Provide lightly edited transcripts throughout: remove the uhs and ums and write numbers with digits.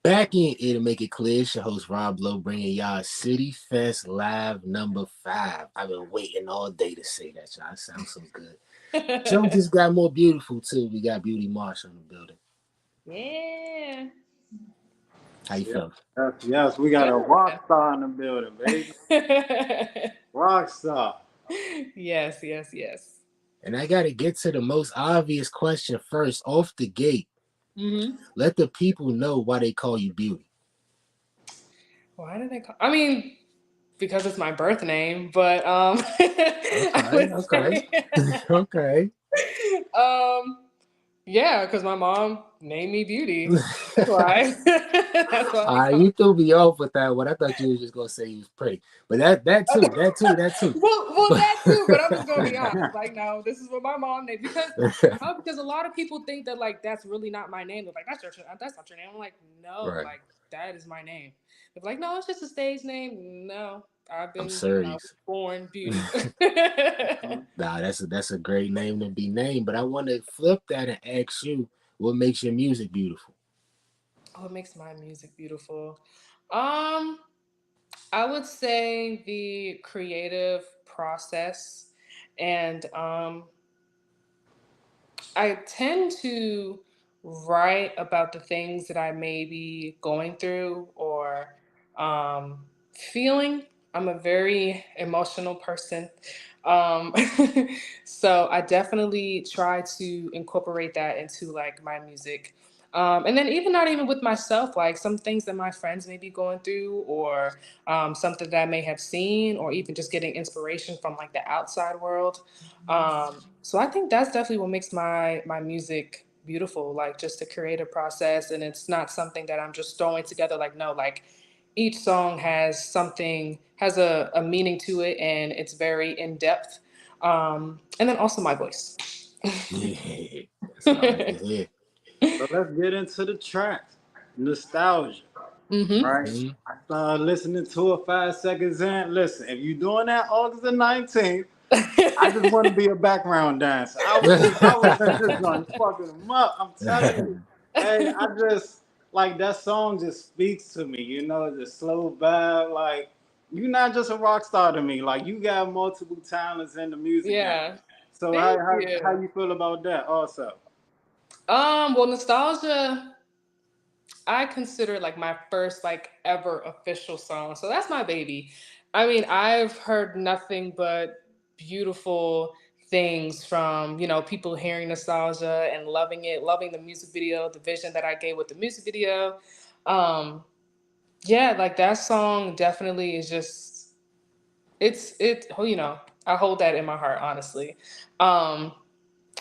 Back in It'll Make It Clear, it's your host Rob Lowe bringing y'all Cityfest Live number 5. I've been waiting all day to say that, y'all. It sounds so good. Show just got more beautiful too. We got Beauty Marsh on the building. Yeah. How you Yes, feel? yes, yes. We got a Good. rock star in the building, baby. Rock star. Yes, yes, yes. And I gotta get to the most obvious question first, off the gate. Hmm. Let the people know why they call you Beauty. Why did they call? I mean, because it's my birth name, but I Okay, would okay, say, okay. um, yeah, because my mom named me Beauty. That's why. That's why they call. You threw me off with that one. I thought you was just gonna say you was pretty, but that too. Well, But that too. But I'm just gonna be honest. Like, no, this is what my mom named because no, because a lot of people think that like that's really not my name. They're like, that's not your name. I'm like, no, right, like that is my name. They're like, no, it's just a stage name. No, I'm I was serious. born Beauty. Nah, that's a great name to be named. But I want to flip that and ask you, what makes your music beautiful? Oh, it makes my music beautiful. Um, I would say the creative process, and I tend to write about the things that I may be going through or feeling. I'm a very emotional person. Um, so I definitely try to incorporate that into like my music. And then even not even with myself, like some things that my friends may be going through or something that I may have seen or even just getting inspiration from like the outside world. So I think that's definitely what makes my music beautiful, like just the creative process, and it's not something that I'm just throwing together. Like no, like each song has something, has a meaning to it, and it's very in depth. And then also my voice. Yeah, that's what I like to hear. So let's get into the tracks. Nostalgia, Hmm. right? Mhm. I started listening to it 5 seconds in. Listen, if you're doing that August the 19th, I just want to be a background dancer. I was in this joint fucking them up. I'm telling you. Hey, I just like that song just speaks to me, the slow vibe. Like you're not just a rock star to me. Like you got multiple talents in the music game. Yeah. So how Thank how how you. you feel about that also? Well, nostalgia, I consider like my first like ever official song. So that's my baby. I mean, I've heard nothing but beautiful things from, people hearing nostalgia and loving it, loving the music video, the vision that I gave with the music video. Um, yeah, like that song definitely is just I hold that in my heart, honestly. Um,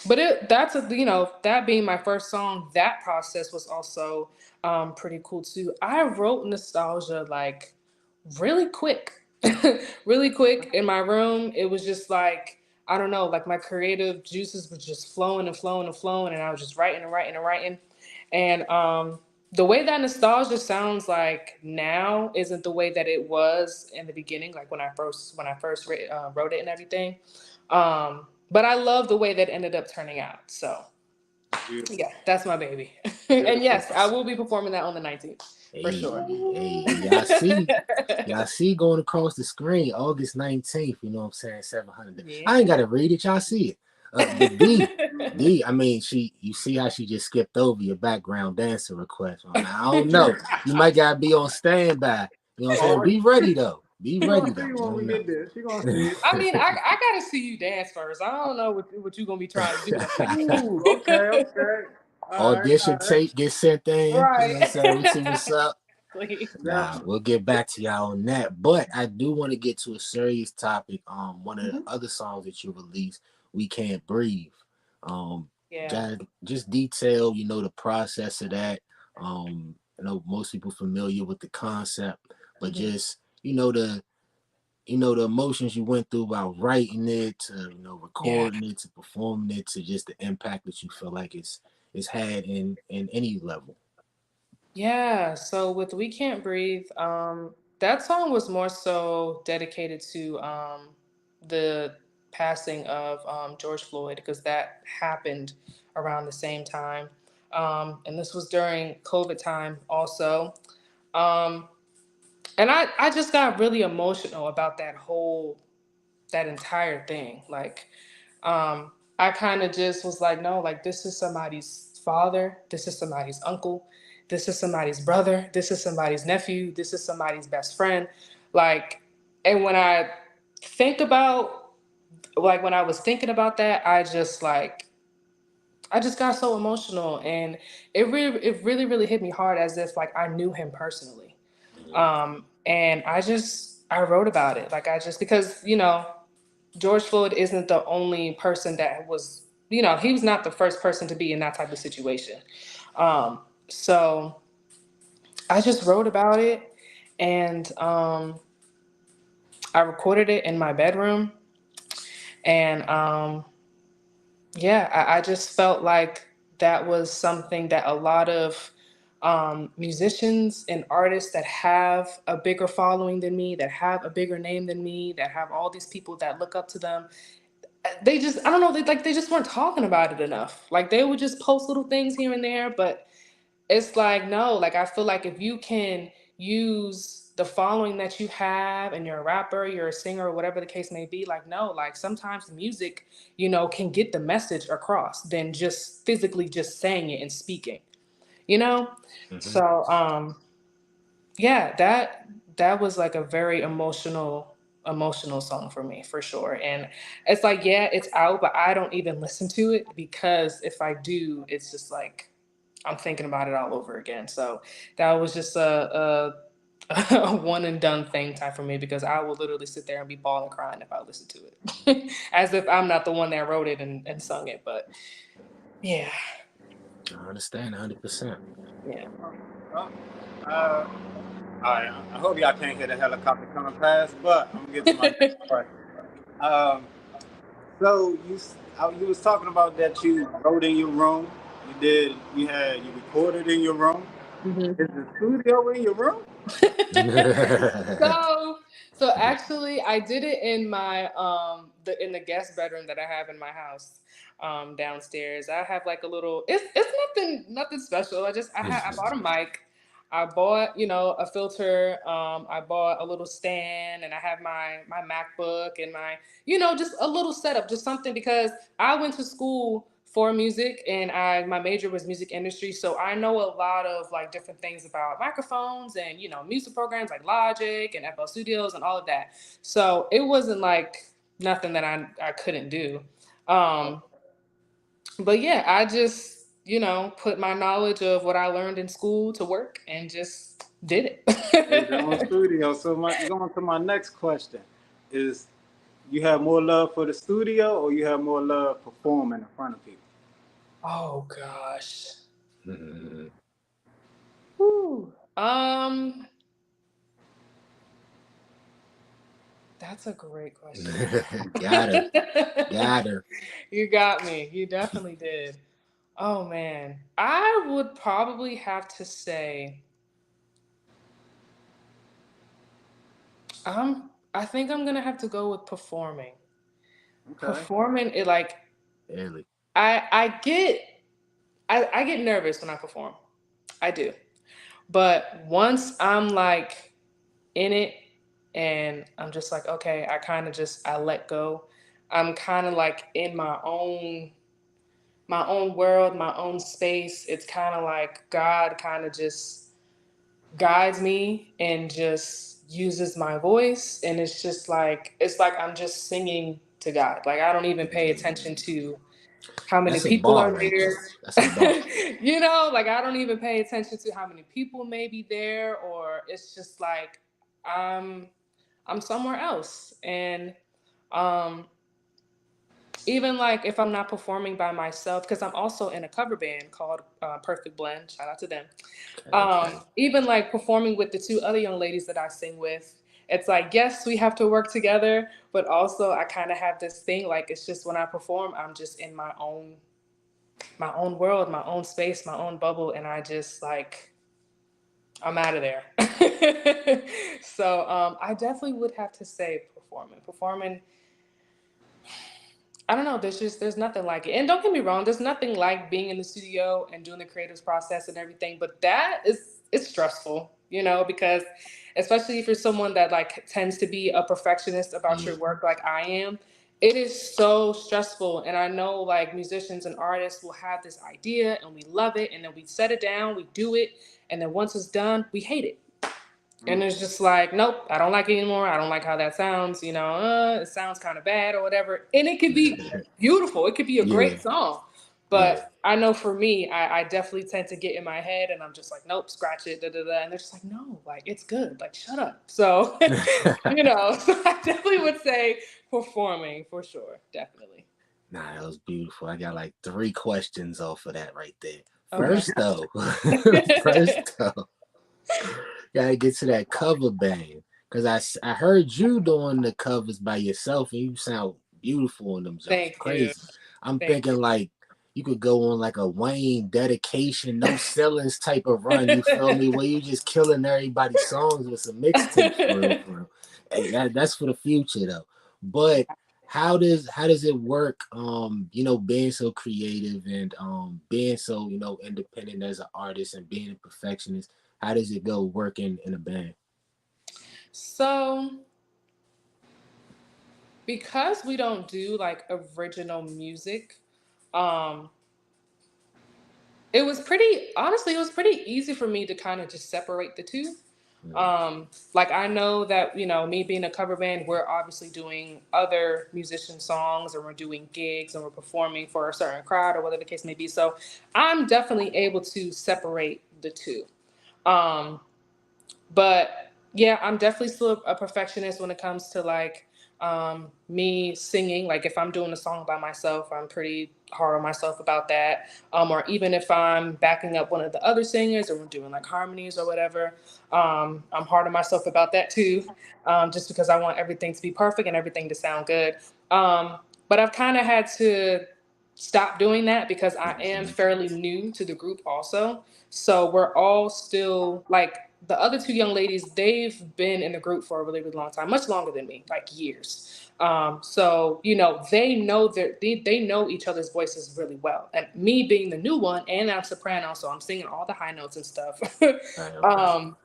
but that being my first song, that process was also pretty cool too. I wrote nostalgia like really quick, really quick in my room. It was just like, I don't know, like my creative juices were just flowing and flowing and flowing, and I was just writing and writing and writing. And the way that nostalgia sounds like now isn't the way that it was in the beginning, like when I first wrote it and everything. But I love the way that ended up turning out. So Beautiful. yeah, that's my baby. And Beautiful. yes, I will be performing that on the 19th for sure. Hey, and y'all see going across the screen, August 19th, you know what I'm saying? 700. I ain't Yeah. gotta read it, y'all see it. But D, I mean, you see how she just skipped over your background dancer request. I don't know. You might gotta be on standby. You know what I'm saying? Oh, Be ready though. Be she gonna ready see though. you I when we don't know. get there. She gonna see it. I mean, I gotta see you dance first. I don't know what you gonna be trying to do up there. Ooh, okay, okay. All right, all Audition right. tape get sent in. You know what I'm Right. saying? We see what's up. Nah, Definitely. we'll get back to y'all on that. But I do want to get to a serious topic. One of the Mhm. other songs that you released, "We Can't Breathe." Um, Yeah. just detail, the process of that. I know most people familiar with the concept, but Mhm. just the emotions you went through while writing it, to Yeah. recording it, to performing it, to just the impact that you feel like it's had in any level. Yeah. So with "We Can't Breathe," that song was more so dedicated to the passing of George Floyd because that happened around the same time. And this was during COVID time also. Um, and I just got really emotional about that entire thing. Like, I kind of just was like, no, like this is somebody's father, this is somebody's uncle, this is somebody's brother, this is somebody's nephew, this is somebody's best friend. Like, and when I think about, like, when I was thinking about that, I just got so emotional, and it really, really hit me hard as if like I knew him personally. And I wrote about it. Like, I just, because, George Floyd isn't the only person that was, he was not the first person to be in that type of situation. So I just wrote about it, and I recorded it in my bedroom. And yeah, I just felt like that was something that a lot of musicians and artists that have a bigger following than me, that have a bigger name than me, that have all these people that look up to them, they just, I don't know, they just weren't talking about it enough. Like, they would just post little things here and there, but it's like, no, like, I feel like if you can use the following that you have, and you're a rapper, you're a singer, or whatever the case may be, like, no, like, sometimes music, can get the message across than just physically just saying it and speaking, you know? Mm-hmm. So, yeah, that was like a very emotional song for me, for sure. And it's like, yeah, it's out, but I don't even listen to it, because if I do, it's just like I'm thinking about it all over again. So that was just a one and done thing type for me, because I will literally sit there and be bawling crying if I listen to it. As if I'm not the one that wrote it and sung it. But yeah. I understand 100%. Yeah. Well, all right. I hope y'all can't hear the helicopter coming past, but I'm gonna get to my next question. Um, so you was talking about that you wrote in your room. You recorded in your room. Mhm. Is the studio in your room? so so actually I did it in my in the guest bedroom that I have in my house, downstairs. I have like a little, it's nothing special. I bought a mic. I bought, a filter. I bought a little stand, and I have my MacBook and my, just a little setup, just something, because I went to school for music, and my major was music industry, so I know a lot of like different things about microphones and, music programs like Logic and FL Studios and all of that. So it wasn't like nothing that I couldn't do. Um, but yeah, I just, put my knowledge of what I learned in school to work and just did Is your own it. studio. So going to my next question is: you have more love for the studio, or you have more love performing in front of people? Oh gosh. Mhm. Whew. That's a great question. Got her. Got her. You got me. You definitely did. Oh man. I would probably have to say, I think I'm gonna have to go with performing. Okay. Performing it, like, Really. I get nervous when I perform. I do. But once I'm like in it, and I'm just like, okay, I kind of just I let go. I'm kind of like in my own world, my own space. It's kind of like God kind of just guides me and just uses my voice, and it's like I'm just singing to God. Like, I don't even pay attention to how many That's a people bar are right there. there. That's a bar. Like, I don't even pay attention to how many people may be there, or it's just like I'm I'm somewhere else. And um even like if I'm not performing by myself, because I'm also in a cover band called Perfect Blend. Shout out to them. Okay, okay. Even like performing with the two other young ladies that I sing with, it's like, yes, we have to work together, but also I kind of have this thing, like, it's just when I perform, I'm just in my own world, my own space, my own bubble, and I just like I'm out of there. So I definitely would have to say performing. Performing I don't know. There's nothing like it. And don't get me wrong, there's nothing like being in the studio and doing the creative process and everything. But that is it's stressful, because especially if you're someone that like tends to be a perfectionist about your Yeah. work, like I am. It is so stressful. And I know like musicians and artists will have this idea and we love it, and then we set it down, we do it, and then once it's done, we hate it. And Mm. it's just like, nope, I don't like it anymore. I don't like how that sounds. It sounds kind of bad or whatever. And it could be beautiful. It could be a Yeah. great song. Yeah. But I know for me, I definitely tend to get in my head and I'm just like, nope, scratch it, da da da. And they're just like, no, like it's good. Like, shut up. So, so I definitely would say performing for sure. Definitely. Nah, that was beautiful. I got like three questions off of that right there. Okay. First though, first though, gotta get to that cover band because I heard you doing the covers by yourself and you sound beautiful in them jokes. Thank you. Crazy. I'm Thank thinking like you could go on like a Wayne dedication, no ceilings type of run. You feel me? Where you just killing everybody's songs with some mixtapes for real, you. for real. Hey, that's for the future though. But how does it work? Being so creative and being so independent as an artist and being a perfectionist. How does it go working in a band? So because we don't do like original music, um it was pretty easy for me to kind of just separate the two. Mm, Like I know that, me being a cover band, we're obviously doing other musician songs and we're doing gigs and we're performing for a certain crowd or whatever the case may be. So I'm definitely able to separate the two. Um, but yeah, I'm definitely still a perfectionist when it comes to like me singing. Like if I'm doing a song by myself, I'm pretty hard on myself about that. Or even if I'm backing up one of the other singers or we're doing like harmonies or whatever, I'm hard on myself about that too. Just because I want everything to be perfect and everything to sound good. But I've kind of had to stop doing that because I am mhm. fairly new to the group also. So we're all still like the other two young ladies, they've been in the group for a really, really long time, much longer than me, like years. So they know each other's voices really well. And me being the new one, and I'm soprano, so I'm singing all the high notes and stuff. Right, okay. um,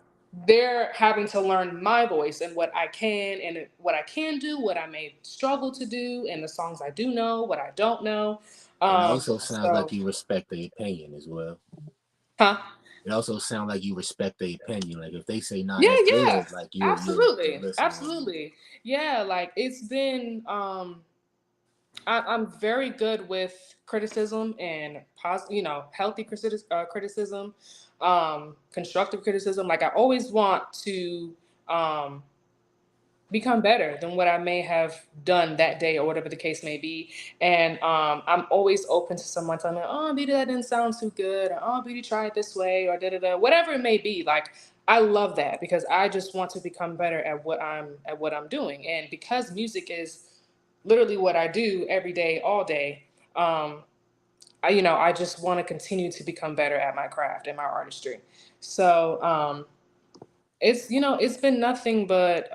they're having to learn my voice and what I can and what I can do, what I may struggle to do, and the songs I do know, what I don't know. And it also sounds like So, you respect their opinion as well. huh? It also sounds like you respect their opinion. Like if they say, "Nah, Yeah, that's yeah, good," like you'll absolutely, listen on them. absolutely. Yeah, like it's been. I'm very good with criticism and healthy criticism, constructive criticism. Like I always want to um, become better than what I may have done that day or whatever the case may be. And I'm always open to someone telling me, "Oh, Beauty, that didn't sound too good," or "Oh, Beauty, try it this way," or da da da, whatever it may be. Like I love that because I just want to become better at what I'm doing, and because music is literally what I do every day, all day. Um, I just want to continue to become better at my craft and my artistry. So it's been nothing but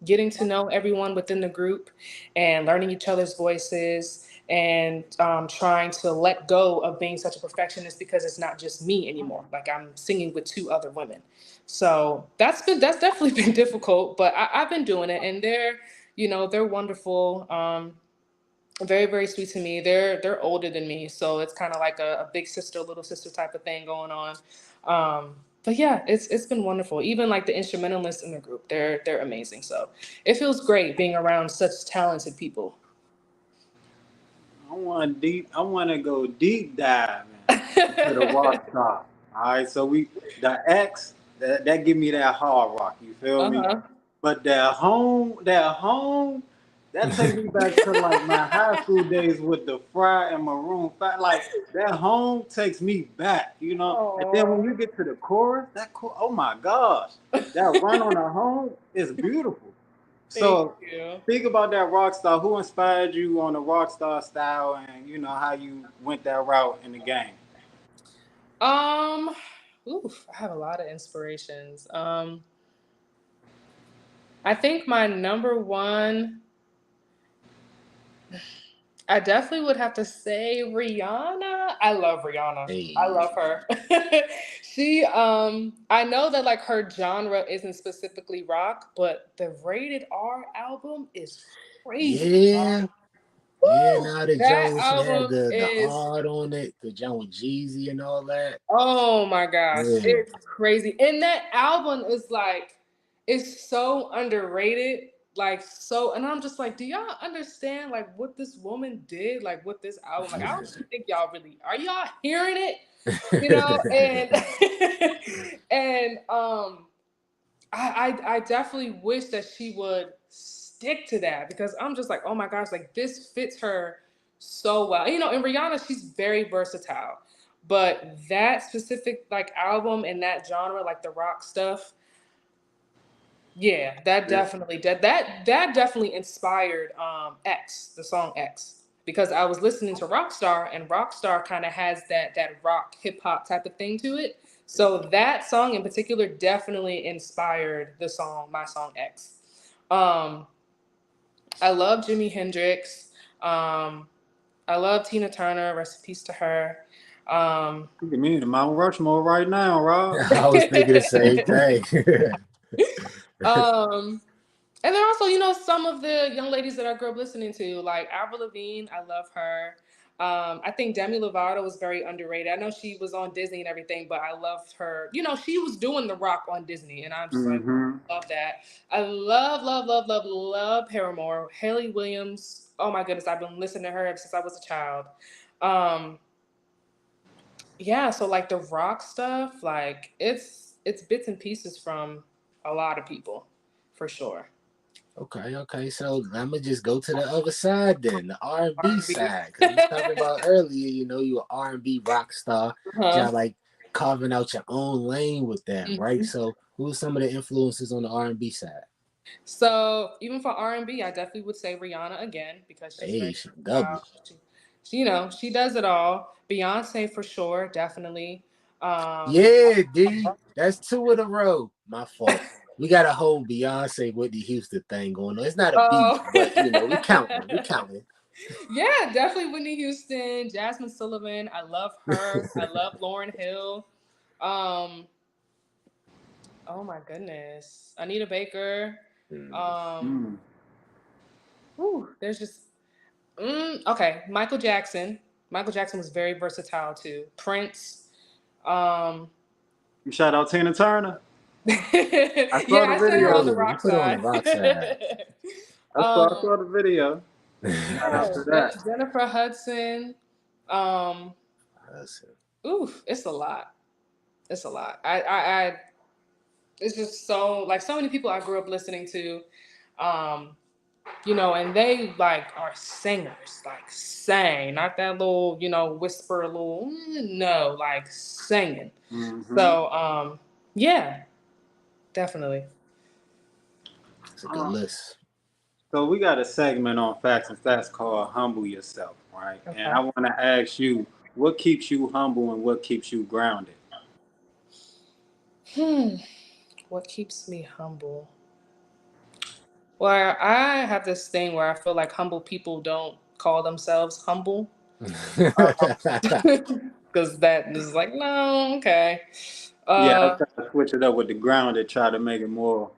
getting to know everyone within the group and learning each other's voices and trying to let go of being such a perfectionist because it's not just me anymore. Like I'm singing with two other women, so that's definitely been difficult. But I've been doing it, and they're wonderful. Very, very sweet to me. They're older than me, so it's kind of like a big sister, little sister type of thing going on. But yeah, it's been wonderful. Even like the instrumentalists in the group, they're amazing. So it feels great being around such talented people. I want to go deep dive into the rock star. All right, so the X that give me that hard rock. You feel me? Uh But that home, that take me back to like my high school days with the Fry and Maroon 5. Like that home takes me back, you know. And then when huh. you get to the chorus, oh my gosh, that run on the home is beautiful. Thank So you. speak about that rock star. Who inspired you on the rock star style, and you know how you went that route in the game? Um, I have a lot of inspirations. I think my number one I definitely would have to say Rihanna. I love Rihanna. I Hey, love her. She I know that like her genre isn't specifically rock, but the Rated R album is crazy. yeah, yeah. Woo! Now the That joint when she had album the is, art on it, the joint with Jeezy and all that. oh my gosh, Yeah, it's crazy. And that album is like, it's so underrated. Like so, and I'm just like, do y'all understand like what this woman did, like with this album? Like, I don't even think y'all really are y'all hearing it, you know? And and I definitely wish that she would stick to that because I'm just like, oh my gosh, like this fits her so well. You know, and Rihanna, she's very versatile. But that specific like album and that genre, like the rock stuff, yeah, that Yeah. definitely that definitely inspired X, the song X. Because I was listening to Rockstar and Rockstar kind of has that rock hip hop type of thing to it. So that song in particular definitely inspired the song, my song X. Um, I love Jimi Hendrix. Um, I love Tina Turner. Rest in peace to her. Um, You can mean Mount Rushmore right now, Rob. I was thinking the same thing. um, And then also, you know, some of the young ladies that I grew up listening to, like Avril Lavigne, I love her. I think Demi Lovato was very underrated. I know she was on Disney and everything, but I loved her. You know, she was doing The Rock on Disney, and I'm just like, Mm-hmm. love that. I love, love, love, love, love Paramore. Haley Williams. Oh my goodness, I've been listening to her ever since I was a child. Um, yeah, so like the rock stuff, like it's bits and pieces from a lot of people, for sure. Okay, okay. So I'm gonna just go to the other side then, the R&B R&B. side, because we was talking about earlier. You know, you an R&B rock star, Uh-huh. y'all like carving out your own lane with that, right? Mhm. So, who's some of the influences on the R&B side? So even for R&B, I definitely would say Rihanna again because she's Hey, very she double. versatile. You know, she does it all. Beyonce for sure, definitely. Um, Yeah, D. That's two in a row. My fault. We got a whole Beyonce Whitney Houston thing going on. It's not a beef, oh, but you know, we counting. We counting. yeah, definitely Whitney Houston, Jasmine Sullivan. I love her. I love Lauryn Hill. Um, oh my goodness, Anita Baker. Hmm. Um, Mm. there's just okay, Michael Jackson. Michael Jackson was very versatile too. Prince. Um, You shout out Tina Turner. I saw yeah, the I said her on video. the Oh, you rock put it on the side. rock side. I um, saw the video. Shout out yeah, to that. Jennifer Hudson. Um, Listen. oof, it's a lot. It's a lot. I it's just so like so many people I grew up listening to. Um, you know, and they like are singers, like sang, not that little, you know, whisper little, no, like singing. Mm-hmm. So, yeah, definitely. It's a good list. So we got a segment on Facts and Stats called Humble Yourself, right? And Okay. I want to ask you, what keeps you humble and what keeps you grounded? Hmm. What keeps me humble? Well, I have this thing where I feel like humble people don't call themselves humble. Because that is like, no, okay. Yeah, I Uh, try to switch it up with the grounded, try to make it more.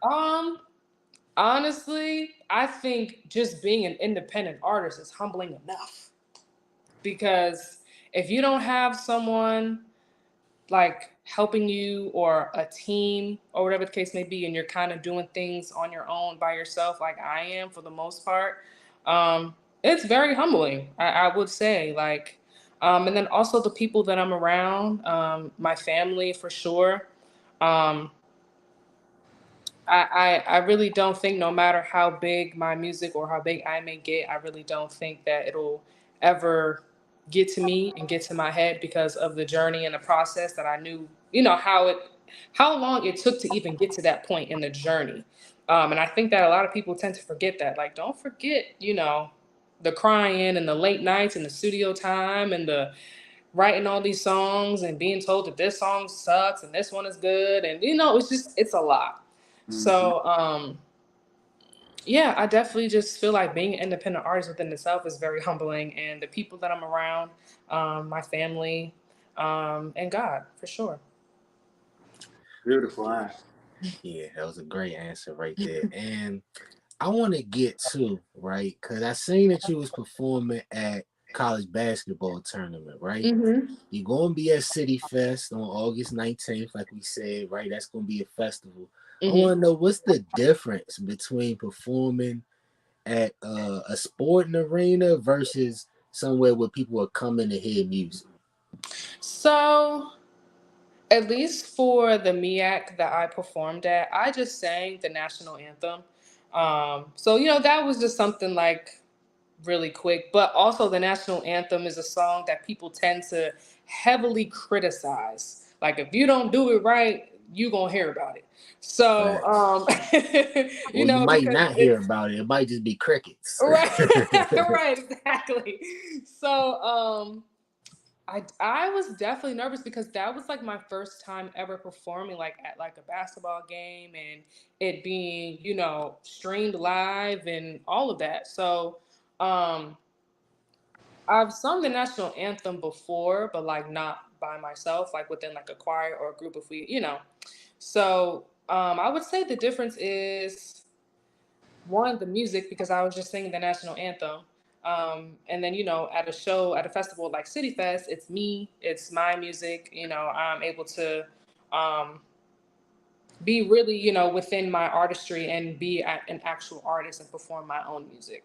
um, honestly, I think just being an independent artist is humbling enough because if you don't have someone like helping you or a team or whatever the case may be, and you're kind of doing things on your own by yourself, like I am for the most part, it's very humbling. I would say, like, and then also the people that I'm around, my family for sure. Um, I really don't think no matter how big my music or how big I may get, I really don't think that it'll ever get to me and get to my head because of the journey and the process that I knew, you know, how long it took to even get to that point in the journey. And I think that a lot of people tend to forget that. Like, don't forget, you know, the crying and the late nights and the studio time and the writing all these songs and being told that this song sucks and this one is good. And, you know, it's a lot. Mm-hmm. So Yeah, I definitely just feel like being an independent artist within itself is very humbling, and the people that I'm around, my family, and God, for sure. Beautiful, huh? Yeah, that was a great answer right there. And I want to get to, right, because I seen that you was performing at college basketball tournament, right? Mm-hmm. You're going to be at City Fest on August 19th, like we said, right? That's going to be a festival. I Mm-hmm. want to know what's the difference between performing at a sporting arena versus somewhere where people are coming to hear music. So, at least for the MEAC that I performed at, I just sang the national anthem. So that was just something like really quick. But also, the national anthem is a song that people tend to heavily criticize. Like, if you don't do it right, you gonna hear about it. So, Facts. Or you might because not hear it's about it. It might just be crickets. right, right, exactly. So, I was definitely nervous because that was like my first time ever performing like at like a basketball game, and it being streamed live and all of that. So um I've sung the national anthem before, but like not by myself, like within like a choir or a group of we. So I would say the difference is one, the music, because I was just singing the national anthem. And then, at a show, at a festival like Cityfest, it's me, it's my music. I'm able to um, be really, within my artistry and be an actual artist and perform my own music.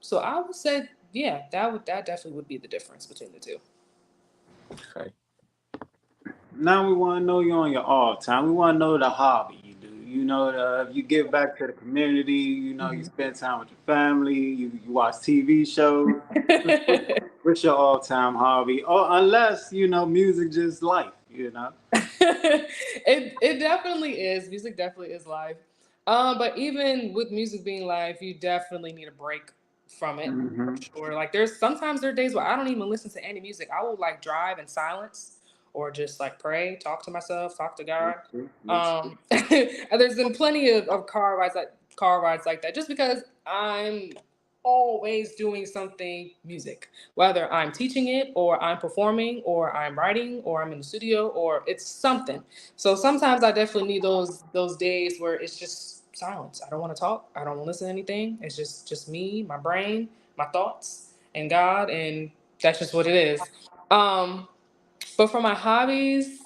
So I would say, yeah, that definitely would be the difference between the two. Okay. Now we want to know you on your off time. We want to know the hobby you do. If you give back to the community. You spend time with your family. You watch TV shows. What's, what's your all time hobby? Or unless music just life. It definitely is. Music definitely is life. But even with music being life, you definitely need a break from it for Mm-hmm. sure. Like there are days where I don't even listen to any music. I will like drive in silence or just like pray, talk to myself, talk to Me God. too. Me too. And there's been plenty of car rides like that just because I'm always doing something music, whether I'm teaching it or I'm performing or I'm writing or I'm in the studio or it's something. So sometimes I definitely need those days where it's just silence. I don't want to talk. I don't want to listen to anything. It's just me, my brain, my thoughts, and God, and that's just what it is. Um, but for my hobbies,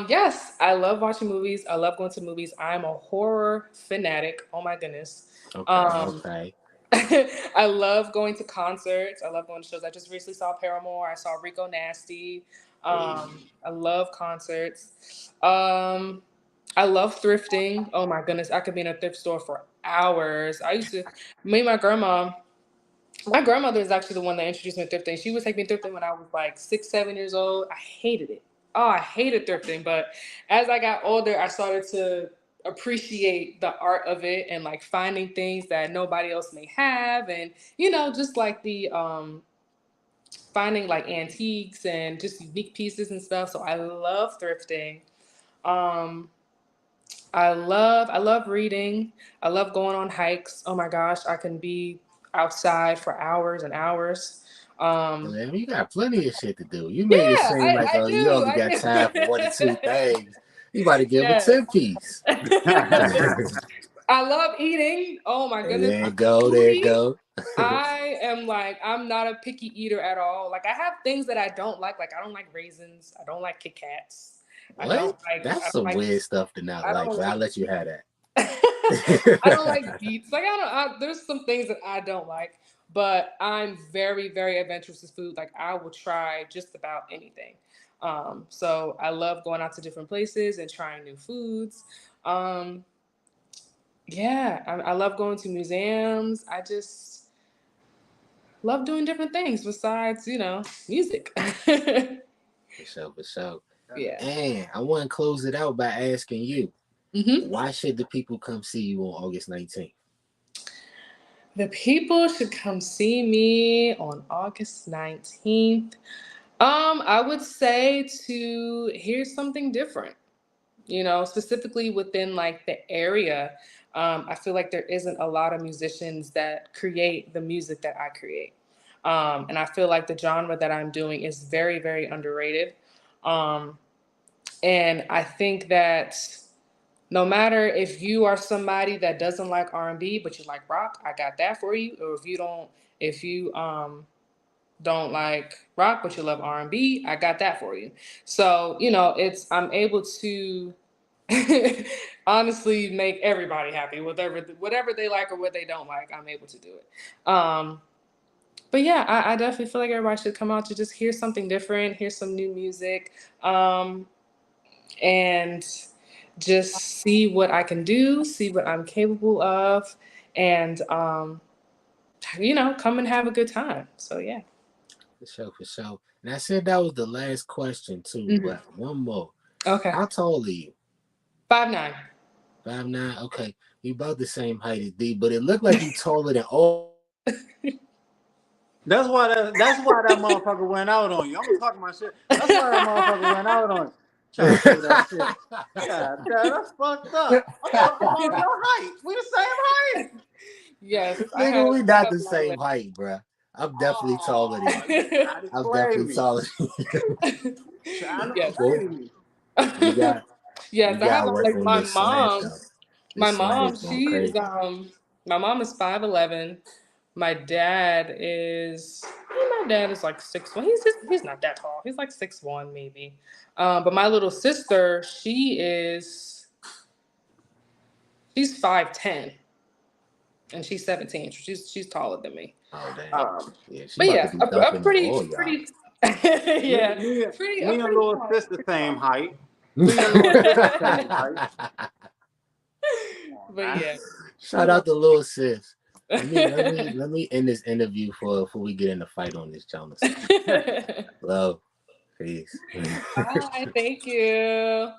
yes, I love watching movies. I love going to movies. I'm a horror fanatic. Oh my goodness. Okay. Um, Okay. I love going to concerts. I love going to shows. I just recently saw Paramore. I saw Rico Nasty. I love concerts. I love thrifting. Oh my goodness, I could be in a thrift store for hours. Me and my grandmother is actually the one that introduced me to thrifting. She would take me thrifting when I was like 6, 7 years old. I hated it. Oh, I hated thrifting. But as I got older, I started to appreciate the art of it and like finding things that nobody else may have, and just like the finding like antiques and just unique pieces and stuff. So I love thrifting. Um, I love reading. I love going on hikes. Oh my gosh, I can be outside for hours and hours. Um, Man, you got plenty of shit to do. You made it yeah, seem like, I oh, you do. only got time for one or two I do. things. You about to give a Yes. 10 piece. I love eating. Oh my goodness, There I'm you go. a There you foodie. go. I'm not a picky eater at all. Like I have things that I don't like. Like I don't like raisins. I don't like Kit Kats. I What? don't like. That's I don't some like. weird stuff to not I like, don't but I'll like. let you have I don't that. like beets. Like I don't. There's some things that I don't like, but I'm very, very adventurous with food. Like I will try just about anything. So I love going out to different places and trying new foods. Um, yeah, I love going to museums. I just love doing different things besides, music. For sure, for sure. Yeah. And I want to close it out by asking you, hmm why should the people come see you on August 19th? The people should come see me on August 19th. I would say to hear something different, specifically within like the area. I feel like there isn't a lot of musicians that create the music that I create. And I feel like the genre that I'm doing is very, very underrated. Um, and I think that no matter if you are somebody that doesn't like R&B but you like rock, I got that for you. Or if you don't like rock but you love R&B, I got that for you. So, it's I'm able to honestly make everybody happy, whatever they like or what they don't like, I'm able to do it. But yeah, I definitely feel like everybody should come out to just hear something different, hear some new music, and just see what I can do, see what I'm capable of, and come and have a good time. So yeah. For sure, for sure. And I said that was the last question too, Hmm. but one more. Okay. How tall are you? 5'9". 5'9"? Okay. You about the same height as D, but it looked like you taller than all of us. That's why that motherfucker went out on you. I'm talking my shit. That's why that motherfucker went out on you. Trying to say that shit. God damn, that's fucked up. I'm talking about your height. We the same height. Yes, Nigga, we I not have the long same legs. height, bruh. I'm definitely taller than Oh, you. you trying to I'm play definitely me. taller than you. Trying to Yes. play me. We got we Yes, I have got long work legs. on this slash though. My This slash mom, going she is crazy. my mom is 5'11". My dad is like 6'1". He's not that tall. He's like 6'1" maybe. But my little sister, she's 5'10", and she's 17. So she's taller than me. Oh damn. Um, Yeah, she but about to yeah, be a dunking on pretty all y'all. pretty yeah, Me, a me and pretty little tall, sister pretty same tall. height. Me and little sister same height. Come on, But man. yeah. Shout out to Lil Sis. Let me end this interview before we get in a fight on this Jonas. Love. Peace. Bye. Thank you.